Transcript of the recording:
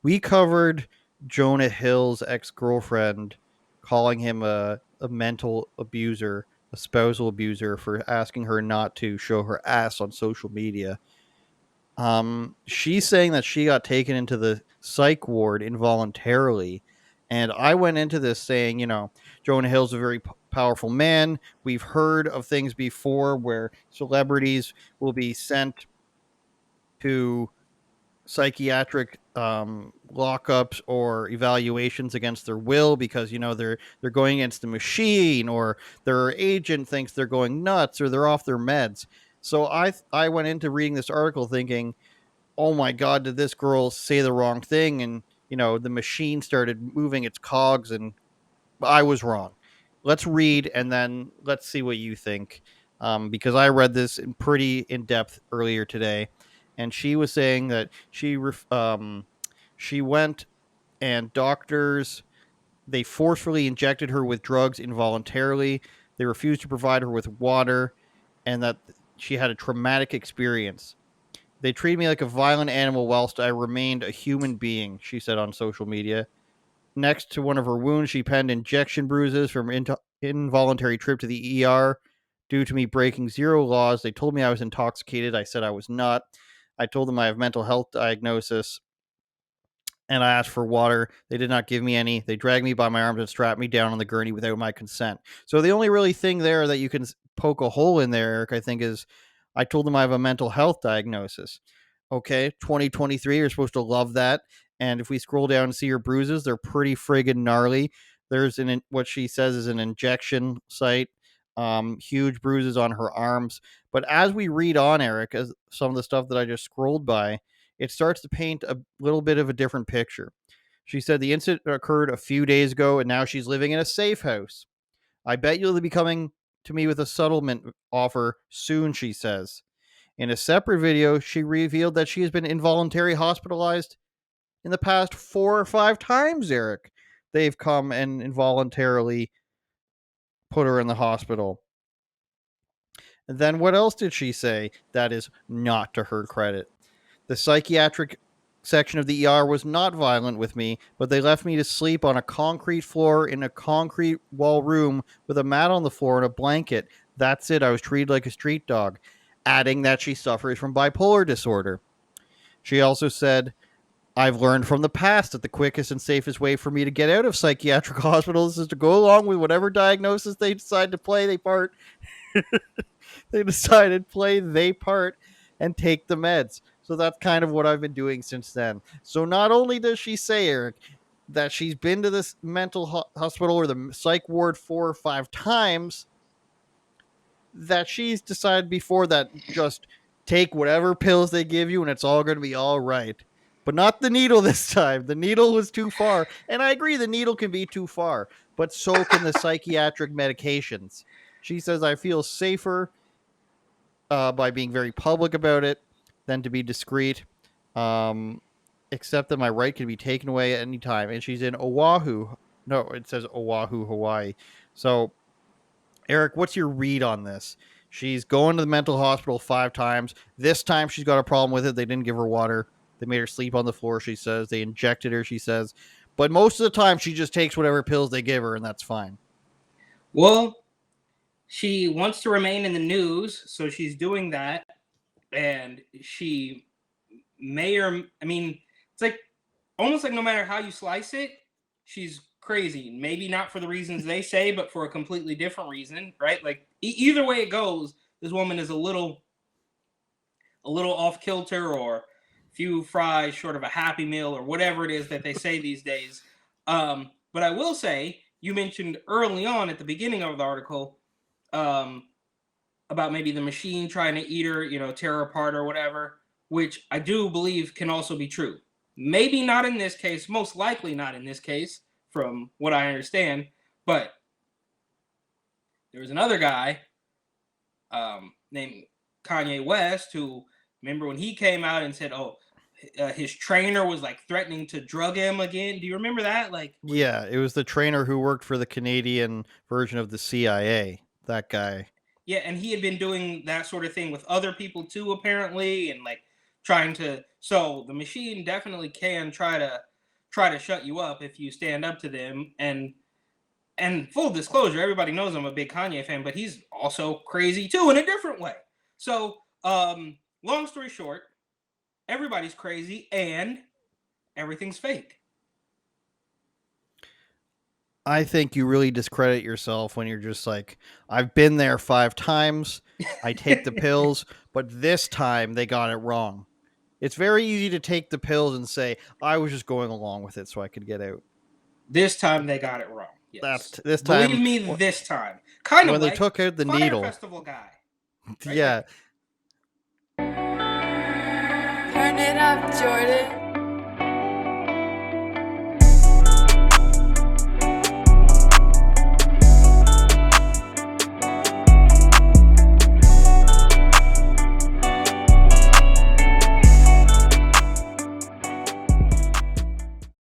we covered Jonah Hill's ex-girlfriend calling him a mental abuser, a spousal abuser for asking her not to show her ass on social media. She's saying that she got taken into the psych ward involuntarily. And I went into this saying, Jonah Hill's a very powerful man. We've heard of things before where celebrities will be sent to psychiatric lockups or evaluations against their will because they're going against the machine, or their agent thinks they're going nuts, or they're off their meds. So I went into reading this article thinking, oh my god, did this girl say the wrong thing? And the machine started moving its cogs, and I was wrong. Let's read and then let's see what you think. Because I read this in pretty in depth earlier today, and she was saying that she went, and doctors, they forcefully injected her with drugs involuntarily. They refused to provide her with water, and that she had a traumatic experience. They treated me like a violent animal whilst I remained a human being, she said on social media. Next to one of her wounds, she penned injection bruises from involuntary trip to the ER due to me breaking zero laws. They told me I was intoxicated. I said I was not. I told them I have mental health diagnosis, and I asked for water. They did not give me any. They dragged me by my arms and strapped me down on the gurney without my consent. So the only really thing there that you can poke a hole in there, Eric, I think, is I told them I have a mental health diagnosis. Okay, 2023, you're supposed to love that. And if we scroll down and see her bruises, they're pretty friggin' gnarly. There's what she says is an injection site, huge bruises on her arms. But as we read on, Eric, as some of the stuff that I just scrolled by, it starts to paint a little bit of a different picture. She said the incident occurred a few days ago, and now she's living in a safe house. I bet you'll be coming to me with a settlement offer soon, she says. In a separate video, she revealed that she has been involuntarily hospitalized in the past 4 or 5 times, Eric. They've come and involuntarily put her in the hospital. And then what else did she say that is not to her credit? The psychiatric section of the ER was not violent with me, but they left me to sleep on a concrete floor in a concrete wall room with a mat on the floor and a blanket. That's it. I was treated like a street dog, adding that she suffers from bipolar disorder. She also said, I've learned from the past that the quickest and safest way for me to get out of psychiatric hospitals is to go along with whatever diagnosis they decide to play they part. They decided play they part and take the meds. So that's kind of what I've been doing since then. So not only does she say, Eric, that she's been to this mental hospital or the psych ward 4 or 5 times, that she's decided before that just take whatever pills they give you and it's all going to be all right. But not the needle this time. The needle was too far. And I agree, the needle can be too far, but so can the psychiatric medications. She says, I feel safer by being very public about it than to be discreet, um, except that my right can be taken away at any time. And she's in Oahu. No, it says Oahu, Hawaii. So, Eric, what's your read on this? She's going to the mental hospital 5 times. This time she's got a problem with it. They didn't give her water. They made her sleep on the floor, she says. They injected her, she says. But most of the time she just takes whatever pills they give her, and that's fine. Well, she wants to remain in the news, so she's doing that. And she may or, I mean, it's like almost like no matter how you slice it, she's crazy. Maybe not for the reasons they say, but for a completely different reason, right? Like either way it goes, this woman is a little off kilter, or few fries short of a happy meal, or whatever it is that they say these days. But I will say, you mentioned early on at the beginning of the article um, about maybe the machine trying to eat her, tear her apart or whatever, which I do believe can also be true. Maybe not in this case, most likely not in this case, from what I understand. But there was another guy named Kanye West who, remember when he came out and said, "Oh, his trainer was like threatening to drug him again." Do you remember that? Like, Yeah, it was the trainer who worked for the Canadian version of the CIA. That guy. yeah, and he had been doing that sort of thing with other people too, apparently, and like trying to. So the machine definitely can try to try to shut you up if you stand up to them. And full disclosure, everybody knows I'm a big Kanye fan, but he's also crazy too in a different way. So, long story short, everybody's crazy and everything's fake. I think you really discredit yourself when you're just like, I've been there 5 times. I take the pills, but this time they got it wrong. It's very easy to take the pills and say, I was just going along with it so I could get out. This time they got it wrong. Yes. That's this Believe time. me, this time. Kind of when like they took out the Fire needle. Festival guy. Right Yeah. Turn it up, Jordan.